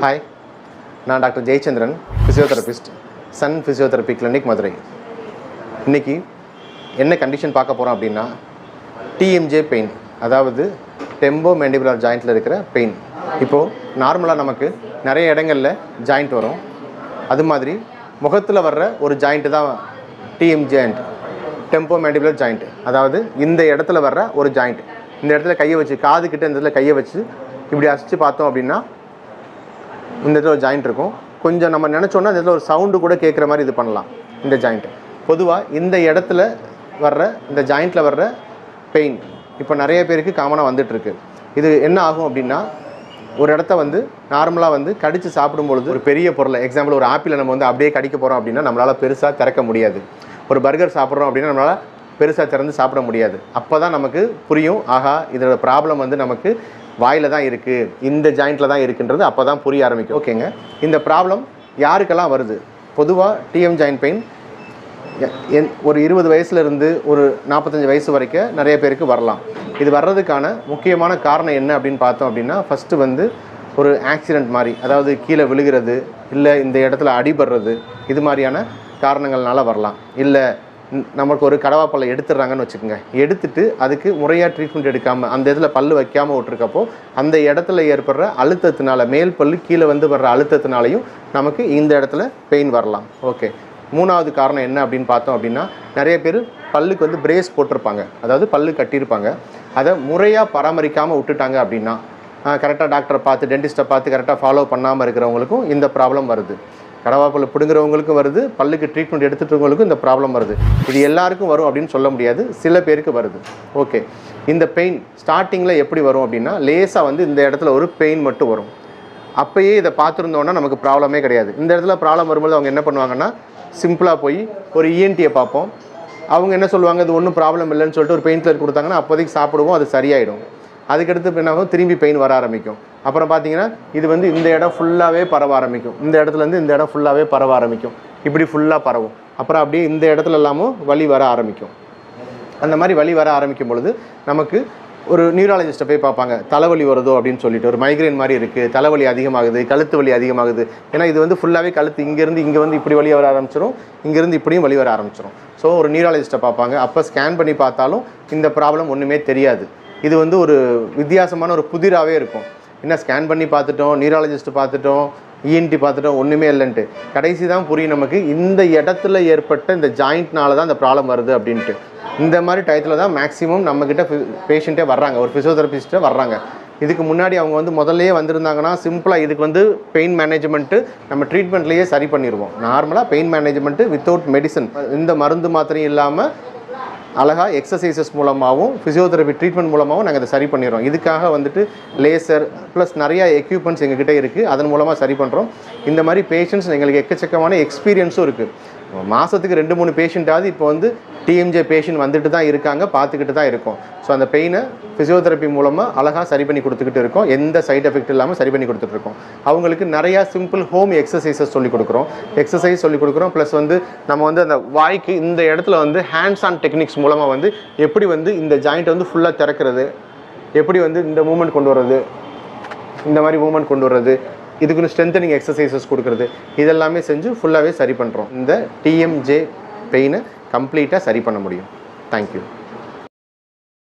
Hi, நான் doctor Jayachandran, physiotherapist, Sun physiotherapy clinic, Madurai. இன்றைக்கி என்ன கண்டிஷன் பார்க்க போகிறோம் அப்படின்னா டிஎம்ஜே பெயின், அதாவது டெம்போ மேண்டிபுலர் ஜாயிண்ட்டில் இருக்கிற பெயின். இப்போது நார்மலாக நமக்கு நிறைய இடங்களில் ஜாயிண்ட் வரும். அது மாதிரி முகத்தில் வர்ற ஒரு ஜாயிண்ட்டு தான் TMJ joint, tempo mandibular joint. அதாவது இந்த இடத்துல வர்ற ஒரு ஜாயிண்ட். இந்த இடத்துல கையை வச்சு, காது கிட்ட இந்த இடத்துல கையை வச்சு இப்படி அசிச்சு பார்த்தோம் அப்படின்னா இந்த இடத்துல ஒரு ஜாயிண்ட் இருக்கும். கொஞ்சம் நம்ம நினச்சோன்னா இந்த இடத்துல ஒரு சவுண்டு கூட கேட்குற மாதிரி இது பண்ணலாம். இந்த ஜாயிண்ட்டு பொதுவாக இந்த இடத்துல வர்ற, இந்த ஜாயிண்ட்டில் வர்ற பெயின் இப்போ நிறைய பேருக்கு காமனாக வந்துட்டுருக்கு. இது என்ன ஆகும் அப்படின்னா, ஒரு இடத்த வந்து நார்மலாக கடித்து சாப்பிடும்பொழுது ஒரு பெரிய பொருளை, எக்ஸாம்பிள் ஒரு ஆப்பிளை நம்ம அப்படியே கடிக்க போகிறோம் அப்படின்னா நம்மளால் பெருசாக திறக்க முடியாது. ஒரு பர்கர் சாப்பிட்றோம் அப்படின்னா நம்மளால் பெருசாக திறந்து சாப்பிட முடியாது. அப்போ தான் நமக்கு புரியும், ஆஹா இதோட ப்ராப்ளம் நமக்கு வாயில் தான் இருக்குது, இந்த ஜாயிண்ட்டில் தான் இருக்குன்றது அப்போ தான் புரிய ஆரம்பிக்கும். ஓகேங்க, இந்த ப்ராப்ளம் யாருக்கெல்லாம் வருது? பொதுவாக டிஎம் ஜாயிண்ட் பெயின் ஒரு 20 வயசுலேருந்து ஒரு 45 வயசு வரைக்கும் நிறைய பேருக்கு வரலாம். இது வர்றதுக்கான முக்கியமான காரணம் என்ன அப்படின்னு பார்த்தோம் அப்படின்னா, ஃபஸ்ட்டு ஒரு ஆக்சிடெண்ட் மாதிரி, அதாவது கீழே விழுகிறது, இல்லை இந்த இடத்துல அடிபடுறது, இது மாதிரியான காரணங்கள்னால வரலாம். இல்லை நமக்கு ஒரு கடவாப்பல்லை எடுத்துடுறாங்கன்னு வச்சுக்கோங்க, எடுத்துட்டு அதுக்கு முறையாக ட்ரீட்மெண்ட் எடுக்காமல் அந்த இடத்துல பல் வைக்காமல் விட்டுருக்கப்போ அந்த இடத்துல ஏற்படுற அழுத்தத்தினால, மேல் பல் கீழே வர்ற அழுத்தத்தினாலையும் நமக்கு இந்த இடத்துல பெயின் வரலாம். ஓகே, மூணாவது காரணம் என்ன அப்படின்னு பார்த்தோம் அப்படின்னா, நிறைய பேர் பல்லுக்கு பிரேஸ் போட்டிருப்பாங்க, அதாவது பல்லு கட்டியிருப்பாங்க. அதை முறையாக பராமரிக்காமல் விட்டுட்டாங்க அப்படின்னா, கரெக்டாக டாக்டரை பார்த்து, டென்டிஸ்ட்டை பார்த்து கரெக்டாக ஃபாலோ பண்ணாமல் இருக்கிறவங்களுக்கும் இந்த ப்ராப்ளம் வருது. கடவாப்பல் பிடுங்குறவங்களுக்கும் வருது, பல்லுக்கு ட்ரீட்மெண்ட் எடுத்துகிட்டவங்களுக்கும் இந்த ப்ராப்ளம் வருது. இது எல்லாருக்கும் வரும் அப்படின்னு சொல்ல முடியாது, சில பேருக்கு வருது. ஓகே, இந்த பெயின் ஸ்டார்டிங்கில் எப்படி வரும் அப்படின்னா, லேசாக இந்த இடத்துல ஒரு பெயின் மட்டும் வரும். அப்போயே இதை பார்த்துருந்தோன்னா நமக்கு ப்ராப்ளமே கிடையாது. இந்த இடத்துல ப்ராப்ளம் வரும்போது அவங்க என்ன பண்ணுவாங்கன்னா, சிம்பிளாக போய் ஒரு இஎன்டியை பார்ப்போம். அவங்க என்ன சொல்லுவாங்க, இது ஒன்றும் ப்ராப்ளம் இல்லைன்னு சொல்லிட்டு ஒரு பெயின் கில்லர் கொடுத்தாங்கன்னா அப்போதைக்கு சாப்பிடுவோம், அது சரியாயிடும். அதுக்கடுத்து என்னாகும், திரும்பி பெயின் வர ஆரம்பிக்கும். அப்புறம் பார்த்தீங்கன்னா இது இந்த இடம் ஃபுல்லாகவே பரவ ஆரம்பிக்கும். இந்த இடத்துலேருந்து இந்த இடம் ஃபுல்லாகவே பரவ ஆரம்பிக்கும். இப்படி ஃபுல்லாக பரவும். அப்புறம் அப்படியே இந்த இடத்துல எல்லாமும் வலி வர ஆரம்பிக்கும். அந்த மாதிரி வலி வர ஆரம்பிக்கும் பொழுது நமக்கு ஒரு நியூராலஜிஸ்ட்டை போய் பார்ப்பாங்க. தலைவலி வருதோ அப்படின்னு சொல்லிட்டு, ஒரு மைக்ரைன் மாதிரி இருக்குது, தலைவலி அதிகமாகுது, கழுத்து வலி அதிகமாகுது. ஏன்னா இது ஃபுல்லாகவே கழுத்து இங்கேருந்து இங்கே இப்படி வலி வர ஆரம்பிச்சிடும், இங்கேருந்து இப்படியும் வலி வர ஆரம்பிச்சிடும். ஸோ ஒரு நியூராலஜிஸ்ட்டை பார்ப்பாங்க. அப்போ ஸ்கேன் பண்ணி பார்த்தாலும் இந்த ப்ராப்ளம் ஒன்றுமே தெரியாது. இது ஒரு வித்தியாசமான ஒரு புதிராகவே இருக்கும். என்ன ஸ்கேன் பண்ணி பார்த்துட்டோம், நியூராலஜிஸ்ட் பார்த்துட்டோம், இஎன்டி பார்த்துட்டோம், ஒன்றுமே இல்லைன்ட்டு கடைசி தான் புரியும் நமக்கு இந்த இடத்துல ஏற்பட்ட இந்த ஜாயிண்ட்னால தான் இந்த ப்ராப்ளம் வருது அப்படின்ட்டு. இந்த மாதிரி டயத்தில் தான் மேக்ஸிமம் நம்மக்கிட்ட பேஷண்ட்டே வர்றாங்க, ஒரு ஃபிசியோதெரபிஸ்ட்டே வர்றாங்க. இதுக்கு முன்னாடி அவங்க முதல்லையே வந்திருந்தாங்கன்னா சிம்பிளாக இதுக்கு பெயின் மேனேஜ்மெண்ட்டு நம்ம ட்ரீட்மெண்ட்லேயே சரி பண்ணிடுவோம். நார்மலாக பெயின் மேனேஜ்மெண்ட்டு வித்தவுட் மெடிசன், இந்த மருந்து மாத்திரையும் இல்லாமல் அழகாக எக்ஸசைசஸ் மூலமாகவும் ஃபிசியோதெரபி ட்ரீட்மெண்ட் மூலமாகவும் நாங்கள் அதை சரி பண்ணிடுறோம். இதுக்காக லேசர் ப்ளஸ் நிறையா எக்யூப்மெண்ட்ஸ் எங்ககிட்ட இருக்குது, அதன் மூலமாக சரி பண்ணுறோம். இந்த மாதிரி பேஷண்ட்ஸ் எங்களுக்கு எக்கச்சக்கமான எக்ஸ்பீரியன்ஸும் இருக்குது. மாதத்துக்கு 2-3 பேஷண்ட்டாவது இப்போ டிஎம்ஜே பேஷண்ட் வந்துட்டு தான் இருக்காங்க, பார்த்துக்கிட்டு தான் இருக்கோம். ஸோ அந்த பெயினை ஃபிசியோதெரபி மூலமாக அழகாக சரி பண்ணி கொடுத்துக்கிட்டு இருக்கோம். எந்த சைட் எஃபெக்ட் இல்லாமல் சரி பண்ணி கொடுத்துட்ருக்கோம். அவங்களுக்கு நிறையா சிம்பிள் ஹோம் எக்ஸசைசஸ் சொல்லிக் கொடுக்குறோம், ப்ளஸ் நம்ம அந்த வாய்க்கு இந்த இடத்துல ஹேண்ட்ஸ் ஆன் டெக்னிக்ஸ் மூலமாக எப்படி இந்த ஜாயிண்ட் ஃபுல்லாக திறக்கிறது, எப்படி இந்த மூமெண்ட் கொண்டு வர்றது, இந்த மாதிரி மூமெண்ட் கொண்டு வர்றது, இதுக்குன்னு ஸ்ட்ரென்தனிங் எக்ஸசைசஸ் கொடுக்குறது, இதெல்லாமே செஞ்சு ஃபுல்லாகவே சரி பண்ணுறோம். இந்த டிஎம்ஜே பெயினை கம்ப்ளீட்டாக சரி பண்ண முடியும். தேங்க்யூ.